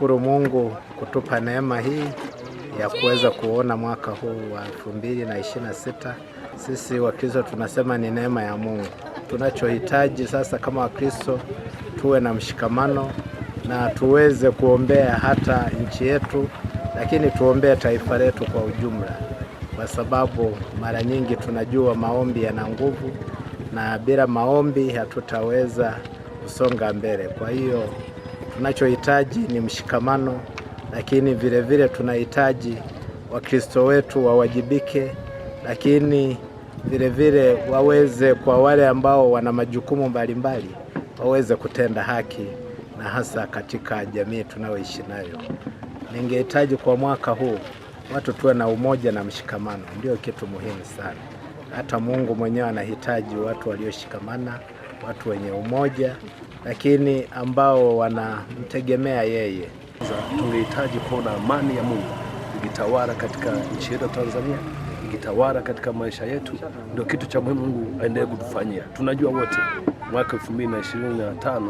tunashukuru Mungu kutupa neema hii ya kuweza kuona mwaka huu wa 2026. Sisi Wakristo tunasema ni neema ya Mungu. Tunachohitaji sasa kama Wakristo tuwe na mshikamano na tuweze kuombea hata nchi yetu, lakini tuombee taifa letu kwa ujumla, kwa sababu mara nyingi tunajua maombi yana nguvu na bila maombi hatutaweza kusonga mbele. Kwa hiyo tunachohitaji ni mshikamano, lakini vile vile tunahitaji Wakristo wetu wawajibike, lakini vile vile waweze, kwa wale ambao wana majukumu mbalimbali, waweze kutenda haki, na hasa katika jamii tunayoishi nayo. Ningehitaji kwa mwaka huu watu tuwe na umoja na mshikamano, ndio kitu muhimu sana. Hata Mungu mwenyewe anahitaji watu walioshikamana, watu wenye umoja, lakini ambao wanamtegemea yeye. Tungehitaji kuona amani ya Mungu ikitawala katika nchi yetu Tanzania, ikitawala katika maisha yetu. Ndio kitu cha muhimu Mungu aendelee kutufanyia. Tunajua wote mwaka 2025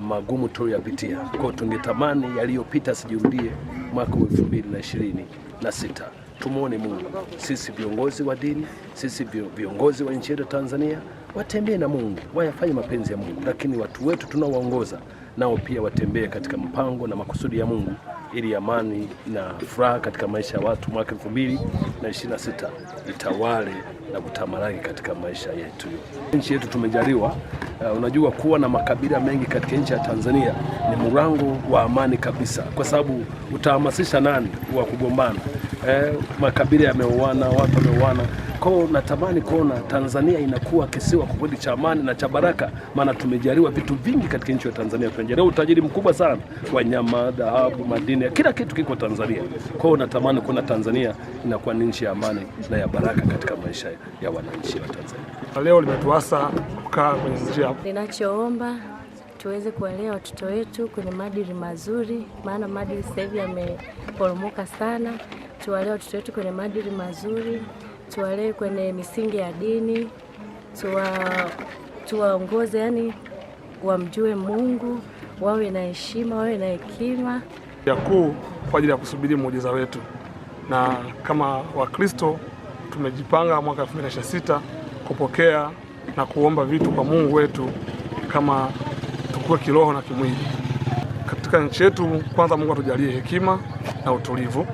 magumu tuliyopitia. Kwa hiyo tungetamani yaliyopita sijirudie mwaka 2026. Tumuone Mungu. Sisi viongozi wa dini, sisi viongozi wa nchi yetu Tanzania, watembee na Mungu, wayafanye mapenzi ya Mungu, lakini watu wetu tunaowaongoza nao pia watembee katika mpango na makusudi ya Mungu, ili amani na furaha katika maisha ya watu mwaka 2026 itawale na kutamalaki katika maisha yetu. Nchi yetu tumejaliwa, unajua, kuwa na makabila mengi katika nchi ya Tanzania ni mlango wa amani kabisa, kwa sababu utahamasisha nani wa kugombana? Makabila yameoana, watu wameoana. Kwa hiyo natamani kuona Tanzania inakuwa kisiwa kweli cha amani na cha baraka, maana tumejaliwa vitu vingi katika nchi ya Tanzania. Tumejaliwa utajiri mkubwa sana, wanyama, dhahabu, madini, kila kitu kiko Tanzania. Kwa hiyo natamani kuona Tanzania inakuwa ni nchi ya amani na ya baraka katika maisha ya wananchi wa Tanzania. Leo limetuasa kukaa kwenye njia. Ninachoomba tuweze kuwalea watoto wetu kwenye maadili mazuri, maana maadili sasa hivi yameporomoka sana. Tuwalee watoto wetu kwenye maadili mazuri, tuwalee kwenye misingi ya dini, tuwaongoze, yani wamjue Mungu, wawe na heshima, wawe na hekima ya kuu kwa ajili ya kusubiri muujiza wetu. Na kama Wakristo tumejipanga mwaka 2026 kupokea na kuomba vitu kwa Mungu wetu, kama tukue kiroho na kimwili. Katika nchi yetu, kwanza Mungu atujalie hekima na utulivu.